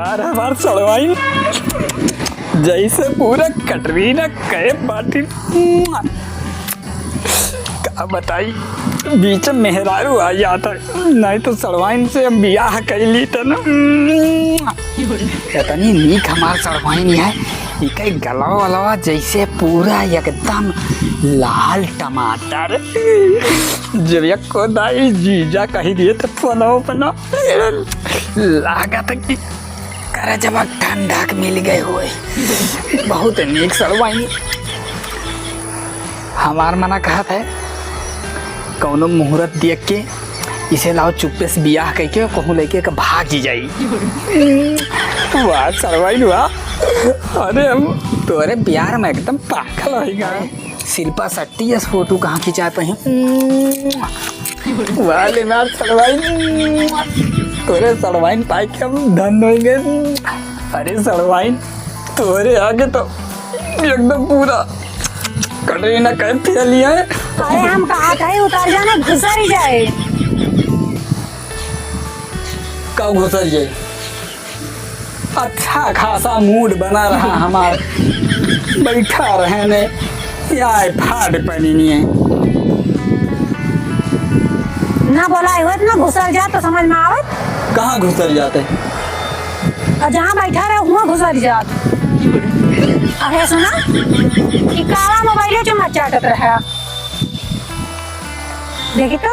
यार हमार सड़वाई जैसे पूरा कटरीना कैफ बाटी। क्या बताई बीच में मेहरारू आ जाता, नहीं तो सड़वाइन से हम बियाह कैली तो ना। इतनी नीक हमार सड़वाइन है, इके गलवा वलवा जैसे पूरा एकदम लाल टमाटर। जब एक को दाई जीजा कही दिए तो पनो पनो लागत कि कर जब ठंडा मिल गए हुए। बहुत नीक सड़वाइन। हमार मना कहा था कौनो मुहूर्त देख के इसे लाओ चुप्पे से बियाह करके कहूँ लेके का भाग जी जाई। वाह सड़वाइन वाह। अरे हम तोरे प्यार में एकदम पागल हो गए। शिल्पा शेट्टी इस फोटो कहाँ खिंचा पे हैं। वाह लेनार सड़वाइन, तोरे सड़वाइन पाई के हम धन होंगे। अरे सड़वाइन तोरे आगे तो एकदम पूरा कटरीना कैफ लिया है। अरे हम कहा था उतार जाना घुसर ही जाए। कब घुसर जाए? अच्छा खासा मूड बना रहा हमार, बैठा रहने यार फाड़ पड़ी नहीं है। ना बोला हो ना घुसर जा तो समझ में आवत। कहाँ घुसर जाते? जहाँ बैठा रहे वहाँ घुसर जात। अरे सुना कि काला मोबाइल जो मत चाटत रहा देखी तो।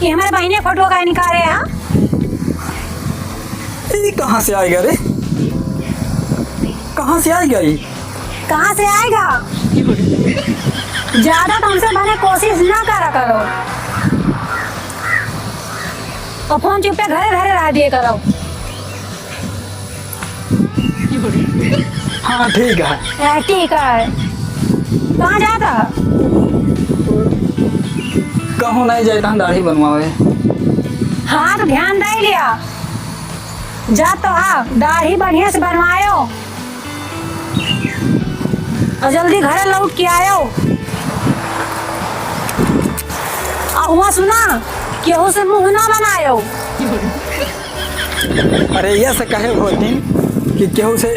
ये हमारे बहने फोटो का निकाले हैं। ये कहाँ से आएगा रे? कहाँ से आएगा ये? कहाँ से आएगा? ज्यादा तुमसे बने कोशिश ना करा करो और फोन चुप पे घरे घरे रह दिए करो। हाँ ठीक है। ठीक है। कहाँ जाता? कहूँ नहीं जाता हम दाढ़ी बनवावे। हाँ तो ध्यान दे लिया जा तो हाँ दाढ़ी बढ़िया से बनवायो और जल्दी घरे लौट के आयो। और वहाँ सुना केहू से मुंह ना बनायो। अरे ये से कहे होती कि केहू से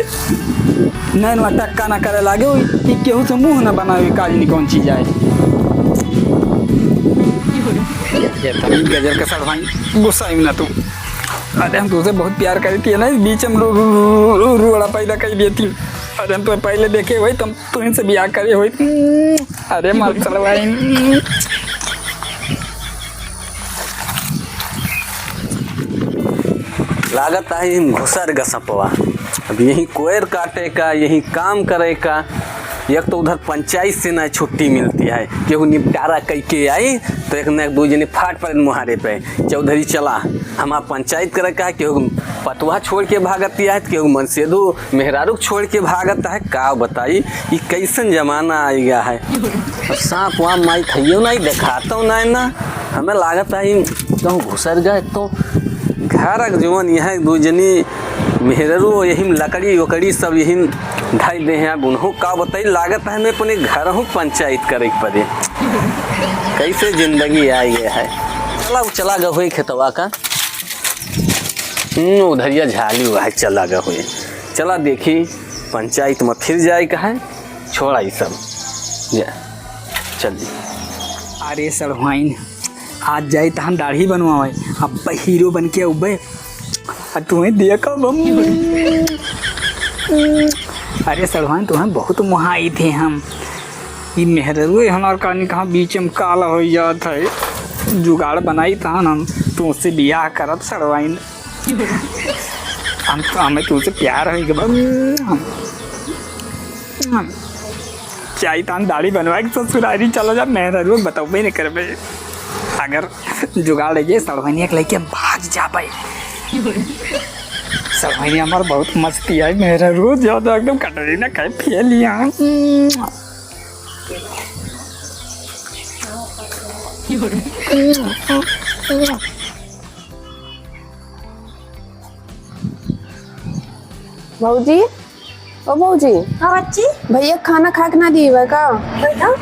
नैन टक्का ना करे लागे कि केहू से मुंह ना बनावे काजनी कौन चीज आए। ये तभी गजर का सड़वाई गुस्सा ही ना तू। अरे हम तुझसे बहुत प्यार करती है ना, इस बीच में रूड़ा पैदा कर देती। अरे हम तो पहले देखे हुई तुम तुमसे ब्याह करे हुई। अरे मार सड़वाई लागत है घुसर गसपवा। अब यही कोयर काटे का, यही काम करे का। एक तो उधर पंचायत से ना छुट्टी मिलती है, केहू निपटारा कह के आई तो एक न दो जने फाट पड़े मुहारे पे चौधरी चला हमारा पंचायत करे का। केहू पतवा छोड़ के भागती है, केहू मनसेदू मेहरारू छोड़ के भागता है। का बताई ये कैसन जमाना आ गया है। सांप वहाँ माई खइयो नहीं दिखाता हूँ ना। हमें लागत है कहूँ घुसर गए तो घर जीवन यहाँ दो जनी मेहरारू यही लकड़ी वकड़ी सब यही ढाई दे हैं। उन्हों का बताई लागत है हमें अपने घर हूँ पंचायत करे पड़े। कैसे जिंदगी आई है। चला गए हुए खेतवा का उधरिया झाली हुआ है। चला गए हुए चला देखी पंचायत में फिर जाए का है। छोड़ा ये सब जा चल। अरे सड़वाइन आज जाए तो हम दाढ़ी बनवावे, अब हीरो बन के उबे तुम्हें देखा बम। अरे सड़वाइन तुम्हें बहुत मुहाई थे हम। ये मेहरारू हमार कहानी कहाँ बीच में काला हो जाता है। जुगाड़ बनाई था हम तुमसे बियाह करब सड़वाइन। हम तो हमें तुमसे प्यार है चाहिए तो हम दाढ़ी बनवा के ससुरारी चलो जा। मेहरारू बताओ नहीं करबे अगर जुगाड़ लगे सड़वाइनिया के लेके भाग जा पाए। सड़वाइनिया हमारा बहुत मस्ती है। मेरा रोज ज्यादा एकदम कटरीना कैफ लिया। भाऊजी ओ भाऊजी। हाँ बच्ची भैया खाना खा के ना दिए का? बैठो।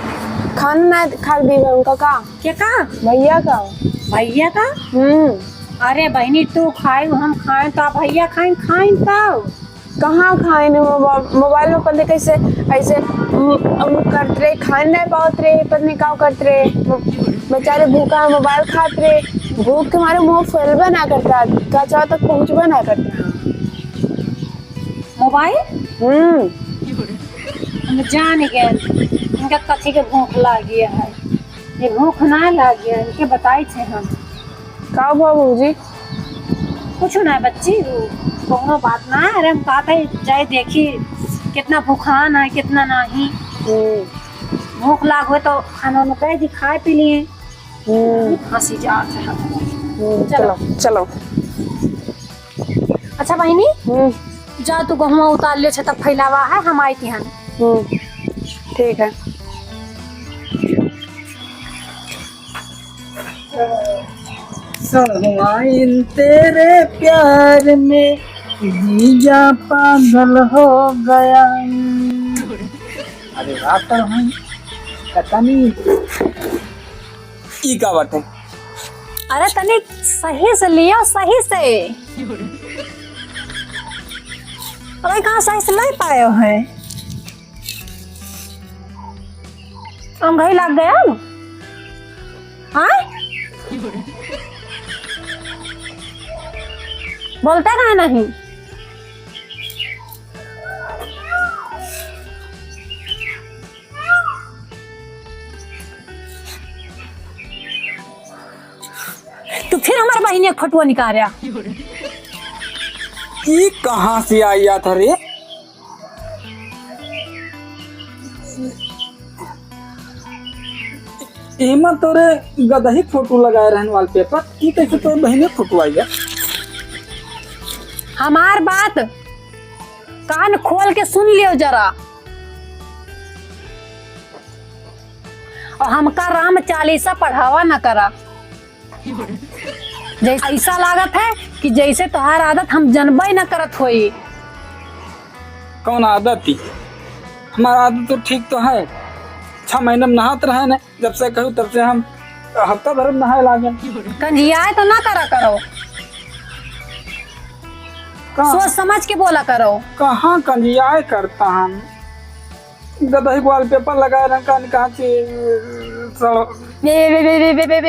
खाना ना खा दी उनका का क्या का भैया का। भैया का? अरे बहनी तू खाए हम खाए तो आप भैया खाए खाए तब कहाँ खाए न मोबाइल में पता कैसे ऐसे करते रहे, खाए नहीं पात रहे, पत्नी का करते रहे, बेचारे भूखा मोबाइल खाते रहे, भूख के मारे मुंह फैलबा ना करता, कचा तक पहुँचबा ना करता मोबाइल। हम जान गए इनका कथी के भूख लाग गया है, ये भूख ना लाग गया इनके बताई थे हम। का बाबूजी कुछ ना बच्ची कोनो बात ना है। अरे हम कहते जाए देखी कितना भूखान है कितना नहीं। भूख लाग हुए तो खाना में कह दी खाए पी लिए। हंसी जात है। चलो चलो। अच्छा बहनी जा तू गहुआ उतार लियो छे तब फैलावा है हम आई तिहन। ठीक है। सवाइन तेरे प्यार में जीजा पागल हो गया। अरे वाह कर हम पता नहीं ई का बात है। अरे तने सही से लियो सही से। अरे कहाँ सही से नहीं पाए है हम घई लग गया। हाँ बोलते कहाँ नहीं। तू फिर हमारे बहिनी एक फटुआ निकाल रहा। ई कहाँ से आया था रे? एमा तोरे गदही फोटो लगाए रहने वॉलपेपर, ई कैसे तोर बहने फोटो आई है? हमार बात कान खोल के सुन लियो जरा। और हमका राम चालीसा पढ़ावा न करा। जैसे ऐसा लागत है कि जैसे तुम्हार आदत हम जनबे न करत होई। कौन आदत थी? हमारा आदत तो ठीक तो है। 6 महीने में नहाते रहे न, जब से कहूँ तब से हम हफ्ता भर में नहाए लागे। कंजियाए तो ना करा करो, सोच समझ के बोला करो। कहाँ कंजियाए करता हम? गदही वॉलपेपर लगाए रहे कहाँ से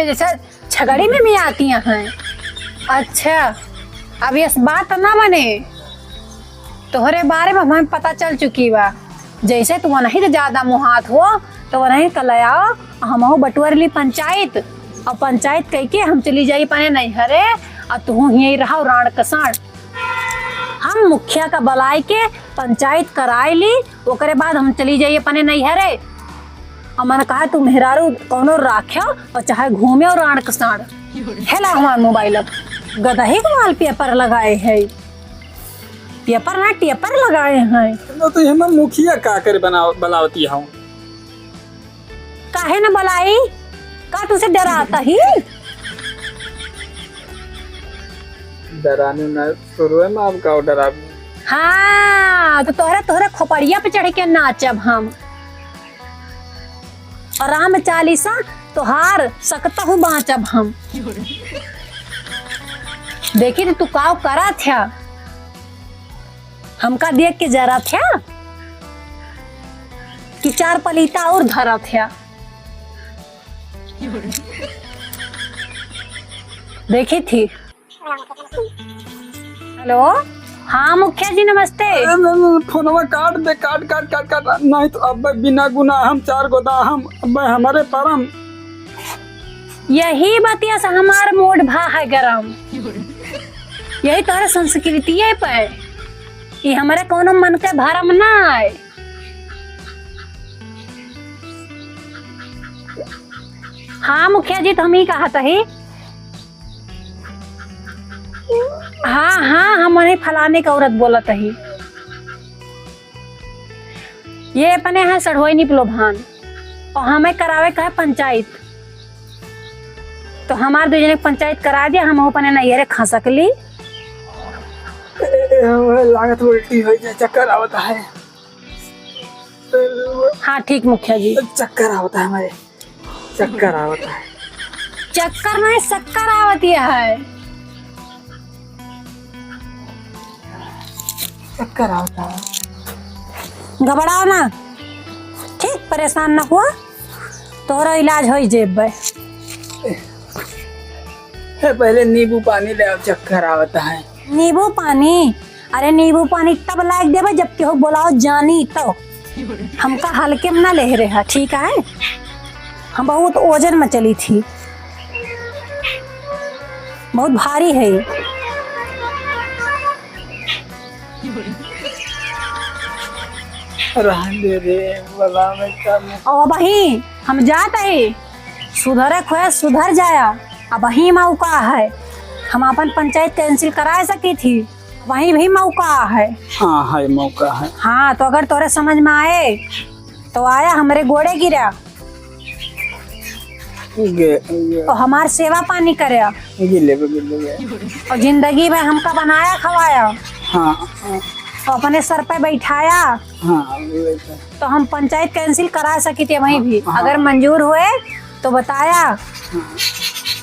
जैसे छगड़ी में भी आती हैं। अच्छा अब इस बात ना बने तोहरे बारे में हमें पता चल चुकी बा। जैसे तू नहीं तो ज्यादा मुहात हो तो वो नहीं कल आओ हम बटुअर ली पंचायत और पंचायत कह के हम चली जाई पाने नहीं हरे और तू यही रहा राण कसाण। हम मुखिया का बुलाए के पंचायत कराए ली ओकरे बाद हम चली जाइए अपने नहीं हरे। और मैंने कहा तू मेहरारू कौनो राख्या और चाहे घूमे और राण कसाण। हेला हमार मोबाइल अब गदही के वाल पेपर लगाए है, पेपर ना टेपर लगाए हैं। तो हम मुखिया का कर बनावती हूँ। काहे न बुलाई का तुझे डराता ही? डराने ना शुरू में आपका डरा। हाँ तो तोहरे खोपड़िया पे चढ़ के नाचब हम और राम चालीसा तोहार सकता हूँ बाँचब हम। देखी तो तू काव करा था हमका देख के जरा था कि 4 पलीता और धरा था। देखी थी। हेलो हाँ मुखिया जी नमस्ते। फोनवा काट दे काट नहीं तो अब बिना गुना हम 4 गोदा हम अब हमारे परम। यही बतिया से हमार मूड भा है गरम। यही तोहरा संस्कृति है पे ये हमारे कोनो मन के भरम ना है। हाँ मुखिया जी तो हम ही कहा ही। हाँ हम उन्हें फलाने का औरत बोलत ही। ये अपने यहाँ सड़ोई नहीं प्लोभान और हमें करावे का है पंचायत। तो हमारे 2 जने पंचायत करा दिया हम अपने नैहरे खा सकली। लागत उल्टी हो जाए चक्कर आवता है। हाँ ठीक मुखिया जी। चक्कर आवता है हमारे, चक्कर आवता है। चक्कर नहीं शक्कर आवती है। चक्कर आवता है। घबराओ ना, ठीक परेशान ना हुआ, तोरा इलाज हो जेब। पहले नींबू पानी ले आओ, चक्कर आवता है। नींबू पानी? अरे नींबू पानी तब लायक देवे जब केहू बोलाओ जानी तो। हमका हल्के में ना ले रहा, ठीक है? हम बहुत ओजन में चली थी, बहुत भारी है ये। रहने दे वाला में कम। और वही हम जाते है सुधरे खोए सुधर जाया। अब वही मौका है, हम अपन पंचायत कैंसिल करा सकी थी, वहीं भी मौका है। हाँ है, मौका है। हाँ तो अगर तोरे समझ में आए तो आया, हमारे गोड़े गिरा तो हमार सेवा पानी करे गिले और जिंदगी में हमका बनाया खवाया। हाँ तो अपने सर पे बैठाया। हाँ तो हम पंचायत कैंसिल करा सकी थी वहीं भी। अगर मंजूर हुए तो बताया,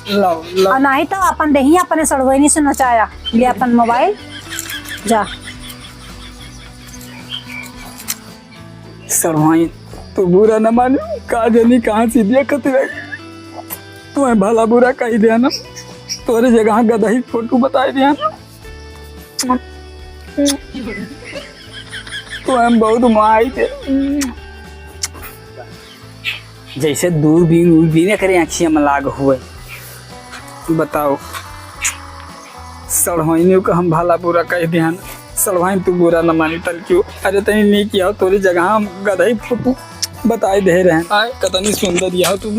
और नहीं तो अपन दही अपने सड़वैनी से नचाया। ले अपन मोबाइल जा। सरवाई तू बुरा न मान, का जानी कहाँ से दिया कतरे, तुम्हें भला बुरा कही दिया ना, तोरे जगह गदही फोटो बताई दिया ना। तो हम बहुत माई थे, जैसे दूरबीन करे आँखिया में लाग हुए। बताओ सड़वाइनियों का हम भला बुरा कह दिया ना, सड़वाइन तू बुरा न मानी तल क्यों। अरे तनी नहीं किया तोरी जगह हम गदही फोटो बताई दे रहे हैं। आए कतनी सुंदर यह तू।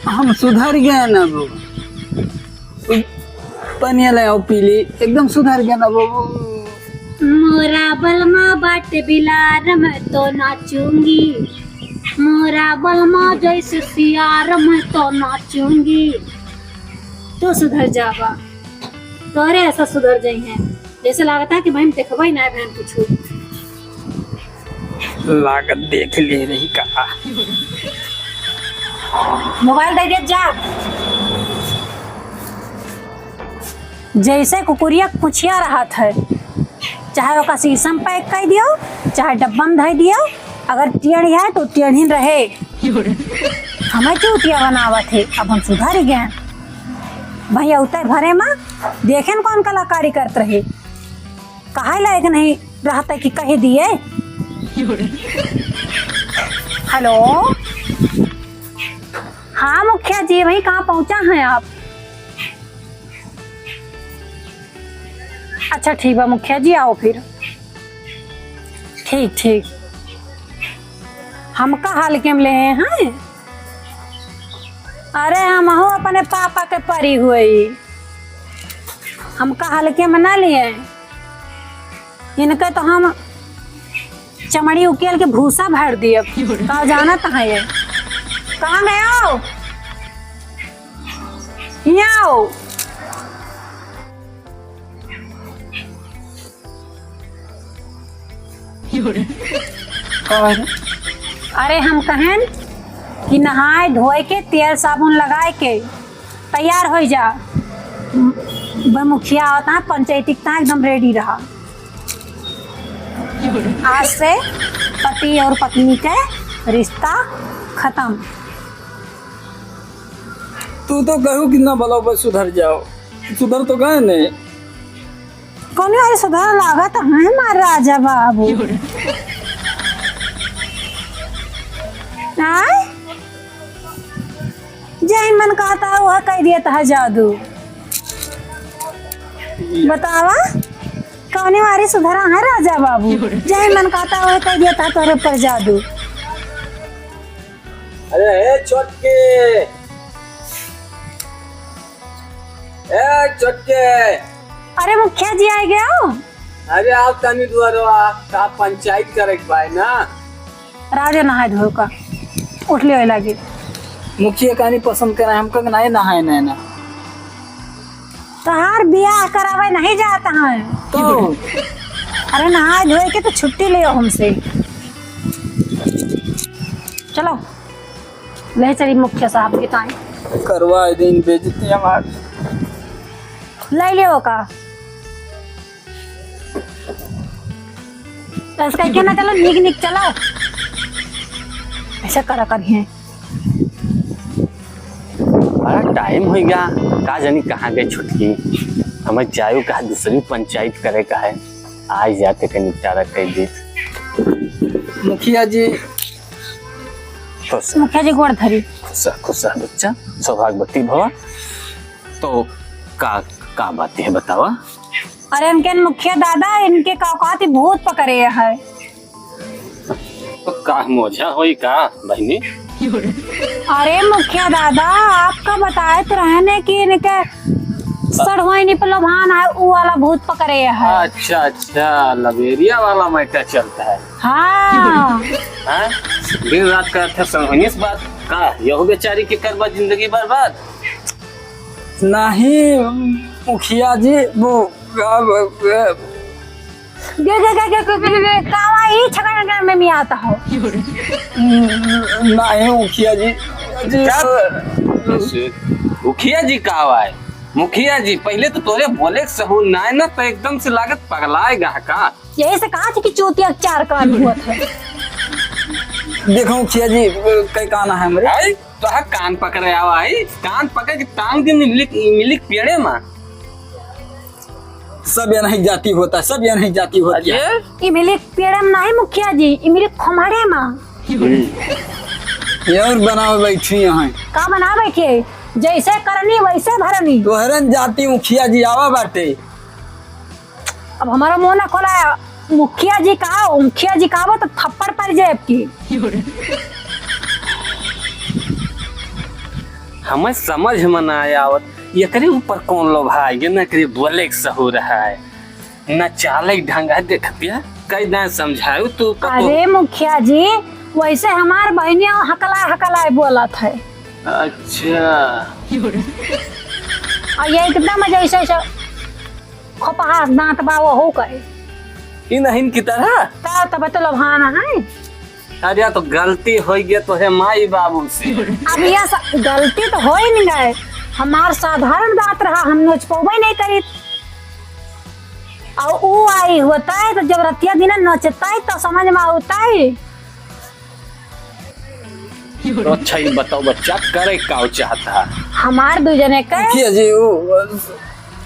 हम सुधर गए ना वो, पनिया ले आओ पीली, एकदम सुधर गया ना वो। मोरा बलमा बाट बिलार मैं तो नाचूंगी, मोरा बलमा जैसे सियार मैं तो नाचूंगी। तो सुधर जावा, तोरे ऐसा सुधर जाई है जैसे लागता है कि भाई देखबा ही ना बहन कुछ। लागत देख ले रही कहा। मोबाइल दे दे जा। जैसे कुकुरिया कुछिया रहा था, चाहे वो शीशम पैक कर दियो चाहे डब्बा में धर दियो, अगर टेढ़ी है तो टेढ़ी रहे। हमें चूतिया बनावत है, अब हम सुधर गए। भैया उतर भरे में देखे न कौन कलाकारी करते रहे, कहा लायक नहीं रहता कि कह दिए। हेलो हाँ मुखिया जी, वही कहाँ पहुंचा हैं आप? अच्छा ठीक है मुखिया जी, आओ फिर। ठीक ठीक, हमका हाल के में ले हैं। अरे हम हो अपने पापा के परी हुई, हमका हाल के में ना लिए। इनके तो हम चमड़ी उकेल के भूसा भर दिए। कहाँ जाना कहाँ ये, कहाँ गए हो? यहाँ आओ। अरे हम कहें कि नहाए धोए के तेल साबुन लगाए के तैयार हो जा। मुखिया होता है पंचायती का एकदम रेडी रहा। आज से पति और पत्नी के रिश्ता खत्म। तू तो कहू कि ना भला बस सुधर जाओ, सुधर तो गए नहीं। कौन वाले सुधर लागा तो है हमारा राजा बाबू। जय मन कहता है वह कह दिया था जादू। बतावा कौन वाली सुधरा है राजा बाबू, जय मन कहता है वह कह दिया था तोरे पर जादू। अरे छोटके, छोटके। अरे मुखिया जी आ गए हो? अरे आप तनी दुआरवा का पंचायत करे के भाई ना। राजे नहाए धोए का उठ ले लगे। मुखिया कहानी पसंद करा हमका नहीं नहाए नैना तहार बियाह करावे नहीं जाता है तो अरे नहाए धोए के तो छुट्टी ले हमसे। चलो ले चली मुखिया साहब के टाइम करवा दिन बेइज्जती हमार ले लियो का ऐसा क्या ना चलो निक निक चलो ऐसा करा करिए। बड़ा टाइम हो गया का जानी कहाँ गए छुटकी हमें जायो कहा दूसरी पंचायत करे का है आज जाके के निपटारा कर दी। मुखिया जी खुश मुखिया जी गोड़ धरी खुश बच्चा सौभाग्यवती भवा। तो का बात है बतावा। अरे इनके मुखिया दादा इनके काकाती भूत पकड़े है। तो का मोजा होई का बहनी। अरे मुखिया दादा आपका बताए तो रहने की इनके सड़वाई पलवान है वो वाला भूत पकड़े है। अच्छा लबेरिया वाला मैटर चलता है। हाँ हाँ? दिन रात करते समझनी इस बात का यहो बेचारी के करबा जिंदगी बर्बाद। नहीं मुखिया जी वो कावा ही छगड़ में भी आता हो। नहीं मुखिया जी मुखिया जी का है मुखिया जी पहले तो तोरे बोले सहूर ना है ना तो एकदम से लागत पगलाएगा का। यही से कहा कि चूतिया चार कान हुआ था। देखो मुखिया जी कई काना है मेरे आई तो हा कान पकड़े आवा है कान पकड़ के टांग के मिलिक पेड़े मां सब या नहीं जाती होता सब या नहीं जाती होती है। ये मिली पेड़म नहीं मुखिया जी ये मिली खमाड़े मां ये और बनाओ बैठी यहाँ का बना बैठे जैसे करनी वैसे भरनी। तो हरन जाती मुखिया जी आवा बाटे। अब हमारा मुंह ना खोला मुखिया जी का वो तो थप्पड़ पड़ जाए आपकी। हमें समझ में ना आवत ये करे ऊपर कौन लो भाई ये ना करे बोले सहू रहा है ना चाले ढंग है देखतिया कई ना समझायो तू। अरे मुखिया जी वैसे हमार बहनिया हकला बोला था। अच्छा और ये एकदम जैसे खोपहास दांत बावो हो गए इन हिन की तरह तब तो लभाना है। अरे तो गलती हो गई तो है माई बाबू से। अब यह गलती तो हो ही नहीं गए हमार साधारण बात रहा हम नोच पौबे नहीं करी और वो आई होता है तो जब रतिया दिन नचता है तो समझ में आता है। तो अच्छा ही बताओ बच्चा करे क्या चाहता है हमार दो जने के मुखिया जी वो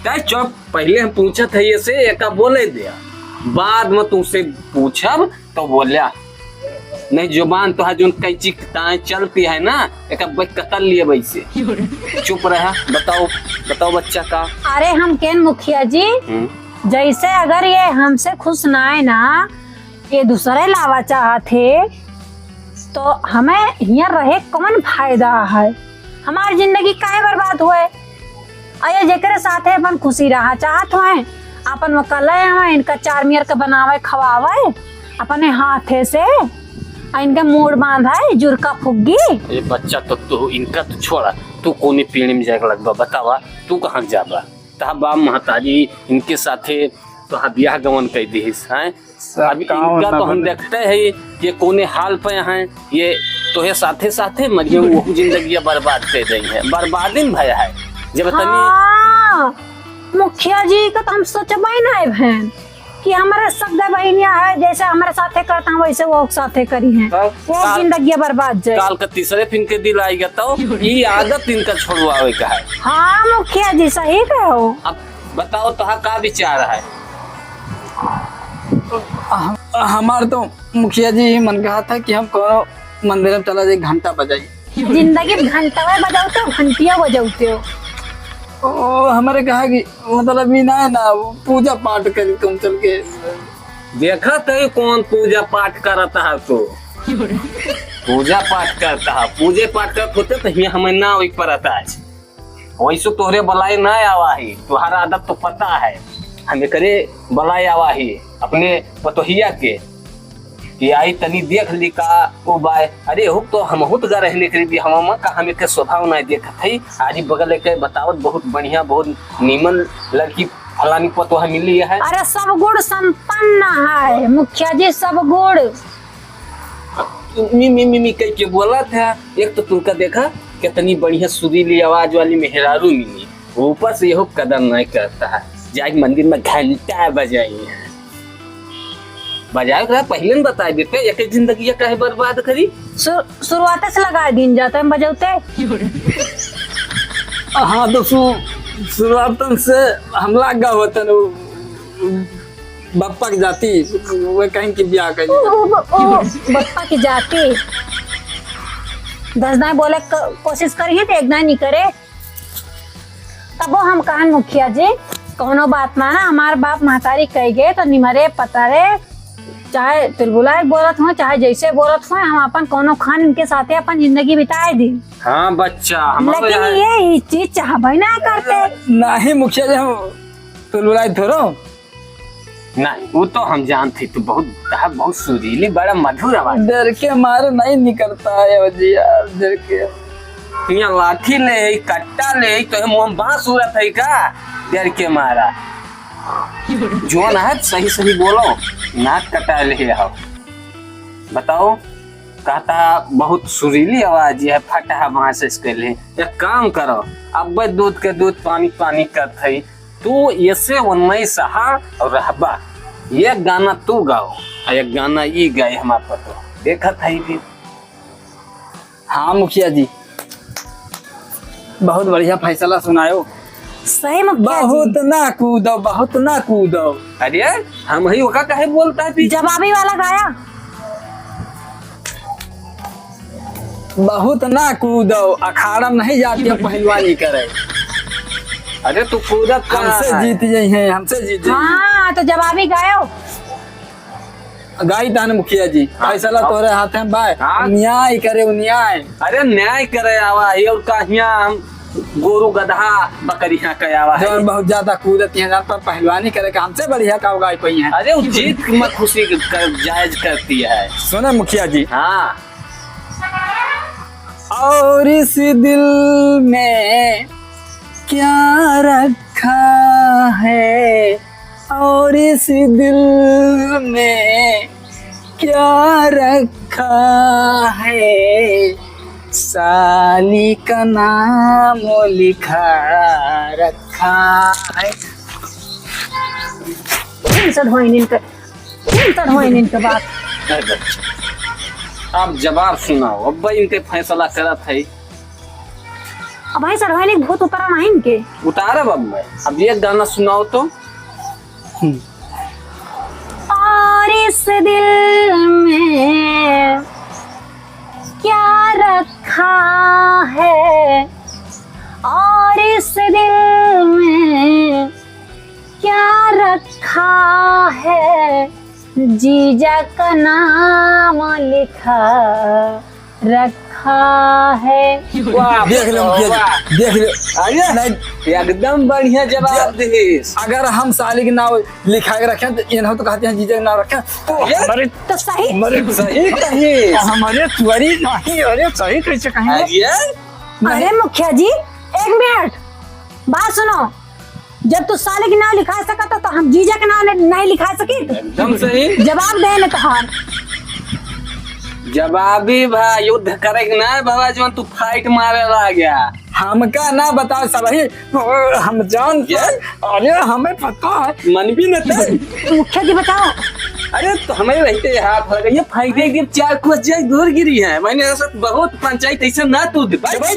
क्या चुप पहले हम पूछा था ये से एक बोले दिया बाद में तुमसे पूछब तो बोलिया नहीं जुबान तो है जो कैची चलती है ना एक कतल लिए वैसे चुप रहा। बताओ बच्चा का। अरे हम केन मुखिया जी जैसे अगर ये हमसे खुश ना है ना ये दूसरे लावा चाहते तो हमें यहाँ रहे कौन फायदा है हमारी जिंदगी काहे बर्बाद हुए। अये जेकरे साथे अपन खुशी रहा चाहत हुए अपन वो कले हमें इनका चारमियर के बनावे खवावे अपने हाथे से इनका मूड बांधा है जुरका फुग्गी। ये बच्चा तो तू इनका तो छोड़ा तू कोनी पीढ़ी में जाकर लगवा बतावा तू कहाँ जाबा ता बाप महताजी इनके साथे तो ब्याह गमन कर दी है। अभी इनका तो हम देखते हैं ये कोने हाल पे हैं ये तो है साथे साथे मरिए वो जिंदगी बर्बाद कर रही है बर्बादी भया है जब हाँ, मुखिया जी का तो हम सोचबा ही ना है बहन कि हमारे सब बहनिया है जैसे हमारे साथे करता है वैसे वो साथे करी है वो जिंदगी बर्बाद जाए। काल का तीसरे फिन के दिल आएगा तो ये आदत इनका छोड़वावे का है। हाँ मुखिया जी सही कहो। अब बताओ तो का विचार है। हमार तो मुखिया जी मन कहा था कि हम कोनो मंदिर में चला जाए घंटा बजाई जिंदगी घंटा बजाते हो घंटिया बजाते हो। ओ हमारे कहा कि मतलब भी ना है ना पूजा पाठ करी तुम चल के देखा तो कौन पूजा पाठ करता है तो पूजा पाठ करता है पूजे पाठ करते होते तो यहाँ हमें ना वही पर आता है वैसे तोहरे बलाई ना आवा ही तुम्हारा आदत तो पता है हमें करे बलाई आवा ही अपने पतोहिया के कि आई तनी देख ली का ओ बाय अरे हो तो हम हो तो रहने के लिए हम का हमें के स्वभाव नहीं देखत है आज बगल के बतावत बहुत बढ़िया बहुत नीमन लड़की फलानी पतो मिली है। अरे सब गुण संपन्न है मुखिया जी, सब गुण। मी कह के बोला था। एक तो तुमका देखा कितनी बढ़िया सुरीली आवाज वाली मेहरारू मिली, ऊपर से यह कदर नहीं करता है जाए मंदिर में घंटा बजाई है बजाए पहले न बता देते एक जिंदगी कहे बर्बाद करी। शुरुआत से लगा दिन जाते हैं बजौते। हाँ तो शुरुआत से हमला गा होता बप्पा की जाति वो कहीं की ब्याह कर बप्पा की जाति 10 दाएं बोले कोशिश करिए तो 1 दाएं नहीं करे तब वो हम कहा मुखिया जी कोनो बात ना हमारे बाप महतारी कह गए तो निमरे पतरे चाहे तुलबुला बोलत हो चाहे जैसे बोलत हो हम अपन कोनो खान इनके साथे अपन जिंदगी बिताए दी। हाँ बच्चा लेकिन ये चीज चाहबे ना करते। नहीं मुखिया जी हम तुलबुला थोड़ो नहीं वो तो हम जानते तू बहुत सुरीली बड़ा मधुर आवाज। डर के मारे नहीं निकलता है जी यार डर के। यहाँ लाठी ले कट्टा ले तो मुँह बांस सूरत है का डर के मारा जो ना है सही बोलो नाक कटा ले आओ बताओ कहता बहुत सुरीली आवाज है फटा बांस इसके लिए एक काम करो अब दूध के दूध पानी कर थई तू ऐसे उनमें सहा और रहबा ये गाना तू गाओ और एक गाना ये गाए हमारे पतो देखा था भी। हाँ मुखिया जी बहुत बढ़िया फैसला सुनायो। सही मुखिया बहुत ना कूदो। अरे हम ही ओका कहे बोलता है जवाबी वाला गाया बहुत ना कूदो अखाड़ा में नहीं जाती पहलवानी करे। अरे तू कूदत हमसे जीत जाई है हमसे जीत जाई। हाँ तो जवाबी गायो गाई दान मुखिया जी फैसला तोरे हाथ में बाय न्याय करे न्याय। अरे न्याय करे आवा है और कहिया हम गोरू गधा बकरिया के आवा है जो बहुत ज्यादा कूदती है पर पहलवानी करे का हमसे बढ़िया का गाय पई है। अरे जीत में खुशी जायज करती है। सुने मुखिया जी हाँ और इस दिल में क्या रखा है और इस दिल में क्या रखा है साली का नाम लिखा रखा है। इनके बात अब जवाब सुनाओ अब इनके फैसला करत है। अब भाई सर भूत उतरा नहीं इनके उतारा अब अब ये गाना सुनाओ तो। और इस दिल में क्या रखा है और इस दिल में क्या रखा है जीजा का नाम लिखा रखा है। देख लो देख लो अरे एकदम बढ़िया जवाब दे। अगर हम साली के नाम लिखा के रखें तो इन्हों तो कहते हैं जीजा का नाम रखें तो हमारे तो सही सही कहिए हमारे त्वरी नहीं अरे सही कैसे कहेंगे। अरे मुखिया जी 1 मिनट बात सुनो जब तू साले के नाम लिखा सका तो हम जीजा के नाम नहीं लिखा सकी। एकदम सही जवाब दे न तोहार जवाबी भाई युद्ध करेगा ना बाबा जवान तू फाइट मारे ला गया हमका ना बताओ सब ही हम जान के अरे हमें पता है मन भी न था। मुखिया जी बताओ। अरे तो हमें रहते हाथ लग ये फायदे के 4 कोस जाए दूर गिरी है मैंने ऐसा बहुत पंचायत ऐसा ना तू भाई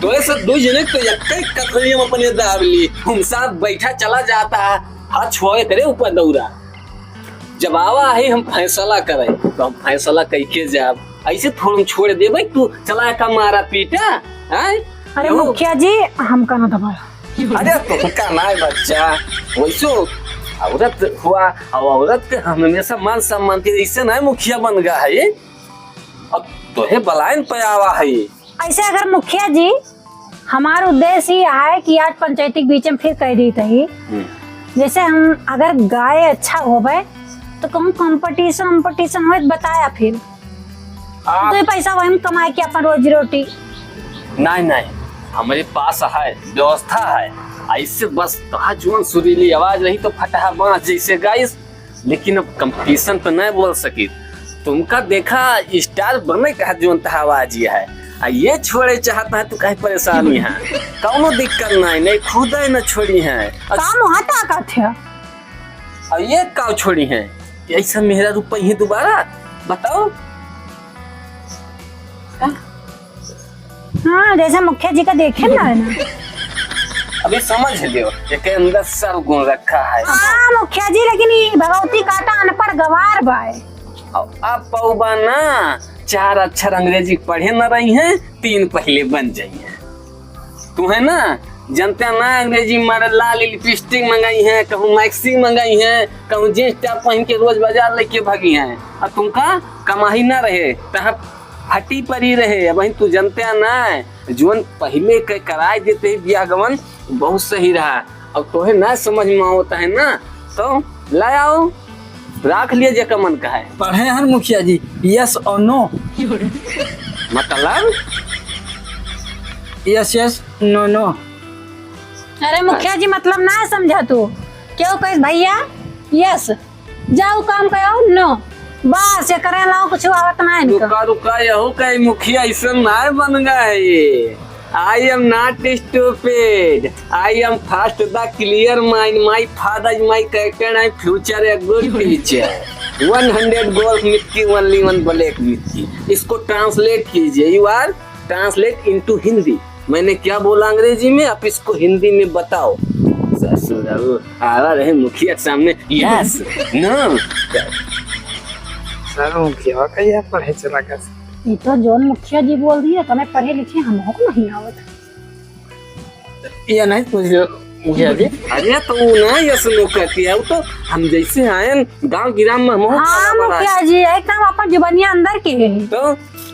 तो ऐसा 2 जने तो एक कथलियां अपने दावली हम साथ बैठा चला जाता है हाथ छोए करे ऊपर दौड़ा जब आवा है हम फैसला करे तो हम फैसला कैके जाब ऐसे थोड़ा छोड़ दे भाई तू चला का मारा पीटा है। अरे मुखिया जी हम का ना दबाया। अरे तो का ना बच्चा वैसो औरत हुआ और औरत के हमेशा मान सम्मान के इससे ना मुखिया बन गया है अब तो है बलायन पे आवा है। ऐसे अगर मुखिया जी हमारा उद्देश्य ये है कि आज पंचायती के बीच में फिर कह दी थी जैसे हम अगर गाय अच्छा होवे तो कहूँ कंपटीशन हो बताया फिर आप तो पैसा वही कमाए के अपन रोजी रोटी। नहीं हमारे पास है व्यवस्था है। ऐसे बस कहा जुआन सुरीली आवाज रही तो फटा बांस जैसे गाइस, लेकिन अब कंपटीशन पे नहीं बोल सकी। तुमका देखा स्टार बने का जुआन आवाज ये है। ये छोड़े चाहता है तो कहीं परेशानी है, कौनो दिक्कत नहीं खुद न छोड़ी है। काम वहाँ तक थे और ये काव छोड़ी है ऐसा मेरा रुपये ही दोबारा बताओ। हाँ जैसे मुखिया जी का देखे ना अभी समझ लियो एक अंदर सब गुण रखा है। हाँ मुखिया जी, लेकिन ये भगवती काटा अनपढ़ गवार बाय। अब पौबा ना 4 अक्षर अंग्रेजी पढ़े न रही हैं, 3 पहले बन जाइए। तुम्हें ना जनता ना अंग्रेजी मारे लाल लिपस्टिक मंगाई है, कहूँ मैक्सी मंगाई है, कहूँ जींस टॉप पहन के रोज बाजार लेके भागी हैं। और तुमका कमाही ना रहे तह हटी परी रहे। वही तू जनता ना जीवन पहले के कराए देते ही ब्यागमन बहुत सही रहा। अब तोहे ना समझ में होता है ना तो लाया आओ राख लिया जका मन का है। पढ़े हैं मुखिया जी, यस और नो। मतलब यस नो नो। अरे मुखिया जी मतलब ना समझा तू क्यों कह भैया यस जाओ काम करो नो बस ये करे लाओ कुछ आवत ना इनका। रुका यहो कहीं मुखिया ऐसा ना बन गए। I am not stupid. I am fast the clear mind. My father is my character and future a good teacher. 100 gold मिट्टी only one black मिट्टी। इसको ट्रांसलेट कीजिए। You are translate into Hindi. मैंने क्या बोला अंग्रेजी में, आप इसको हिंदी में बताओ। आ रहे मुखिया के सामने यस नो। सर मुखिया कहिए पढ़े चला कर। ये तो जोन मुखिया जी बोल दिए तो मैं पढ़े लिखे हमको नहीं आवत। ये नहीं पूछ लो मुखिया जी। अरे तो ना यस नो कहती है, वो तो हम जैसे आए गांव गिराम में हाँ मुखिया जी एकदम अपन जुबानिया अंदर के है। तो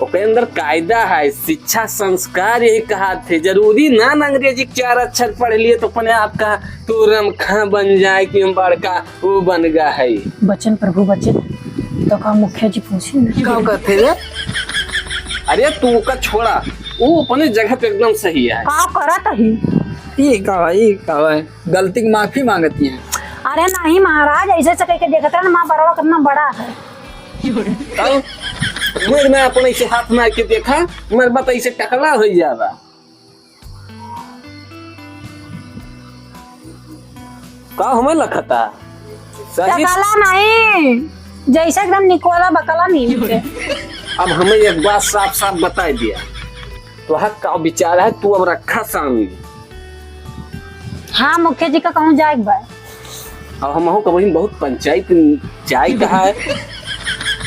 उसके अंदर कायदा है, शिक्षा संस्कार यही कहा थे। जरूरी ना अंग्रेजी 4 अक्षर पढ़ लिए तो अपने आपका तू रमखा बन जाए कि हम बड़का वो बन गया है। बचन प्रभु बचन तो का मुखिया जी पूछी ना क्या कहते रे? अरे तू का छोड़ा, वो अपने जगह पे एकदम सही है। का करत ही ये का है गलती की माफी मांगती हैं। अरे नहीं महाराज ऐसे से कह के देखते हैं ना माँ बड़ा कितना बड़ा है। मैं अपने इसे हाथ मार के देखा मेरे बात ऐसे टकला हो जाएगा। का हमें लखता सही। टकला नहीं जैसे एकदम निकोला बकला नहीं मुझे। अब हमें एक बात साफ साफ बता दिया तो हक का विचार है, तू अब रखा सामने। हाँ मुखिया जी का कहूँ जाएगा भाई। अब हम कभी बहुत पंचायत जाए कहा है,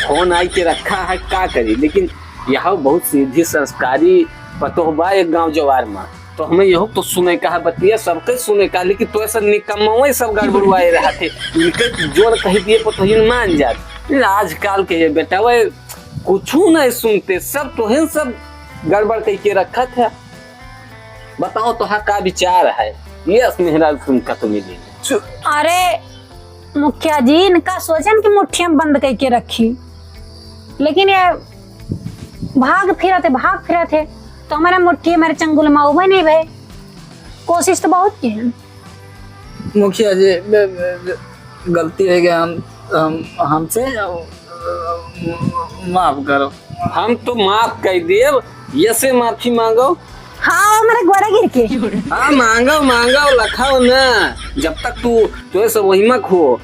फोन आई के रखा है का करी। लेकिन यहाँ बहुत सीधी संस्कारी पतो बा एक गांव जवार में, तो हमें यहो तो सुने कहा बतिया सबके सुने कहा। लेकिन तो ऐसा निकम्मा सब गड़बड़ुआए रहा थे, इनके जोर कही दिए पतोहिन मान जात। आजकल के ये बेटा वे कुछ नहीं सुनते, सब तोहिन सब गड़बड़ कह के रखा था। बताओ तो हाँ का विचार है ये मेहरा सुनका तो मिली। अरे मुखिया जी इनका सोचन की मुट्ठी में बंद करके रखी, लेकिन ये भाग फिरत थे तो हमारे मुट्ठी मेरे चंगुल में उभे नहीं भे। कोशिश तो बहुत की है मुखिया जी गलती हो गया, हमसे माफ करो। हम तो माफ कर दिए, ये से माफी मांगो। हाँ मेरे गोड़ा गिर के हाँ मांगो लखाओ ना। जब तक तू सब वही मत हो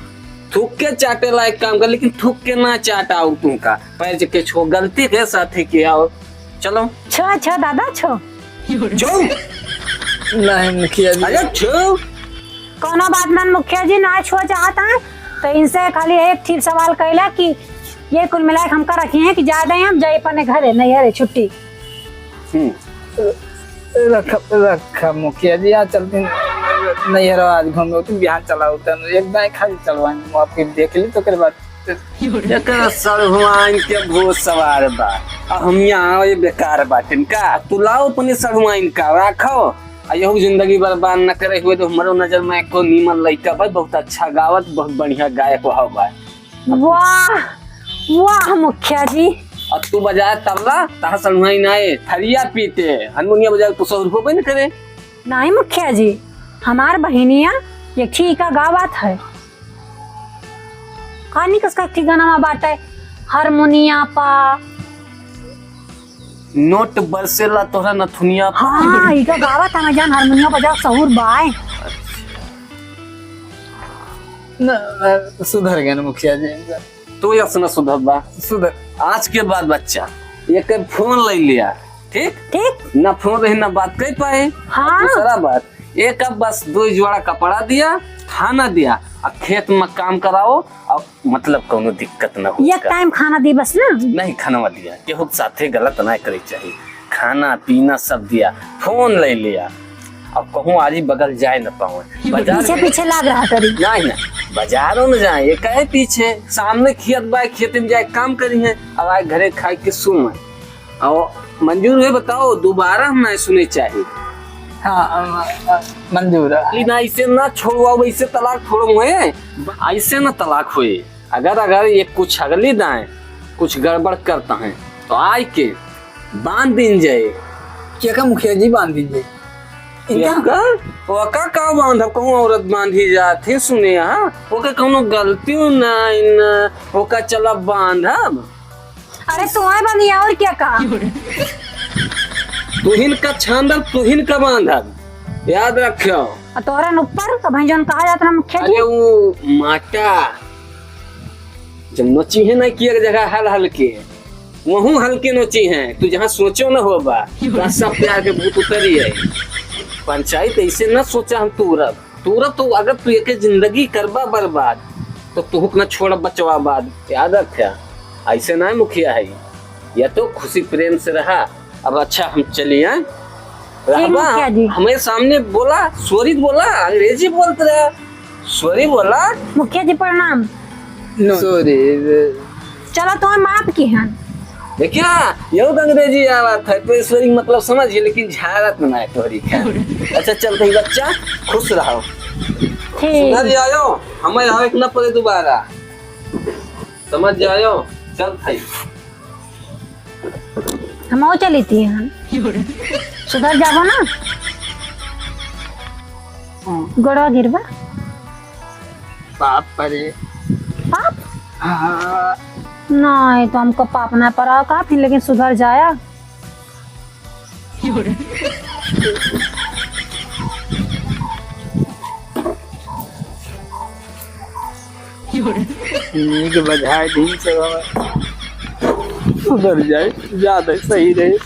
थूक के चाटे लायक काम कर, लेकिन थूक के ना चाटाओ तुमका पैर के छो गलती के साथ के आओ। चलो छो दादा छो नहीं मुखिया जी। अरे छो कोनो बात मन मुखिया जी ना छो चाहता है तो इनसे खाली एक ठीक सवाल कहला कि ये कुल मिला के हमका रखी है कि ज्यादा ही हम जाए अपने घर है नहीं है छुट्टी। रखा मुखिया जी आज चलते नहीं है आज घूमे तुम बिहार चला होता एक दाएं खाली चलवाएंगे आपकी देख ली तो कर बात सरहुआइन के भूत सवार बा। हम यहाँ बेकार बाटे का तू लाओ अपने सरहुआइन का रखो। यह जिंदगी बर्बाद न करे हुए तो हमारो नजर में को नीमन लड़का बा, बहुत अच्छा गावत बहुत बढ़िया गायक बा। वाह वाह मुखिया जी। अब तू बजाए तबला तहा सलुहाई नाए थरिया पीते हारमोनिया बजाए तो 100 रुपये न करे। नहीं मुखिया जी, हमार बहनिया एक ठीक का गावात है। कहानी कसका ठीक गाना में बाटे हारमोनिया पा। नोट बरसेला तोरा नथुनिया पा। हाँ इका गावात है, मैं जान हारमोनिया बजा सहूर बाय। सुधर गए ना मुखिया जी। तू यसना सुधर बा। सुधर। आज के बाद बच्चा एक फोन ले लिया, ठीक ठीक ना फोन रही ना बात कर पाए। हाँ। दूसरा बात एक अब बस 2 जोड़ा कपड़ा दिया, खाना दिया और खेत में काम कराओ और मतलब कोनो दिक्कत ना हो। एक टाइम खाना दी बस ना। नहीं खाना दिया केहू के साथे गलत ना करे चाहिए। खाना पीना सब दिया, फोन ले लिया। अब कहूँ आज ही बगल जाए न पाऊँ बाजार पीछे पीछे लाग रहा करी। नहीं ना बाजारों में जाए ये कहे पीछे सामने खेत बाय खेत में जाए काम करी है। अब आए घरे खाए के सुन और मंजूर है बताओ दोबारा मैं सुने चाहिए। हाँ मंजूर है। लेकिन ऐसे ना छोड़वा वैसे तलाक छोड़ो है, ऐसे ना तलाक हुए। अगर ये कुछ अगली दाएं कुछ गड़बड़ करता है तो आए के बांध दिन जाए। क्या का मुखिया जी बांध दीजिए। ओका का बांध कहूँ औरत बांधी जाती सुने। हाँ ओका कौनो गलती नहीं न ओका चला बांधब। अरे तुम्हारे बनिया और क्या कहा। तुहिन का छांदल तुहिन का बांधब, याद रखो। तोहरे ऊपर तो भाई जान कहा जाता है मुखिया जी। अरे वो माटा जब नोची है ना कि एक जगह हल हल्के वहू हल्के नोची है। तू जहाँ सोचो न होबा सब प्यार के भूत उतरी है। पंचायत ऐसे न सोचा हम तुरब तो अगर तू एक जिंदगी करबा बर्बाद तो तू न छोड़ बचवा बाद। याद रखा ऐसे ना मुखिया है। या तो खुशी प्रेम से रहा। अब अच्छा हम चलिए मुखिया जी। हमें सामने बोला सॉरी बोला, अंग्रेजी बोलते रहा सॉरी बोला। मुखिया जी प्रणाम। सॉरी। चलो तुम्हें माफ की है। देखिया यही तो अंग्रेजी आवाज है तो ईश्वरी मतलब समझिए लेकिन झारत में ना तोहरी का। अच्छा चलते ही बच्चा खुश रहो। ठीक सुधर जाओ हमें यहाँ एक न पड़े दोबारा समझ जाओ। चल भाई हम चली थी हम सुधर जाबो ना। गोड़वा गिरबा पाप परे। पाप हाँ नहीं तो हमको पाप ना पड़ा काफी लेकिन सुधर जाया। नीक बजाए दिन से सुधर जाए ज्यादा सही रहे।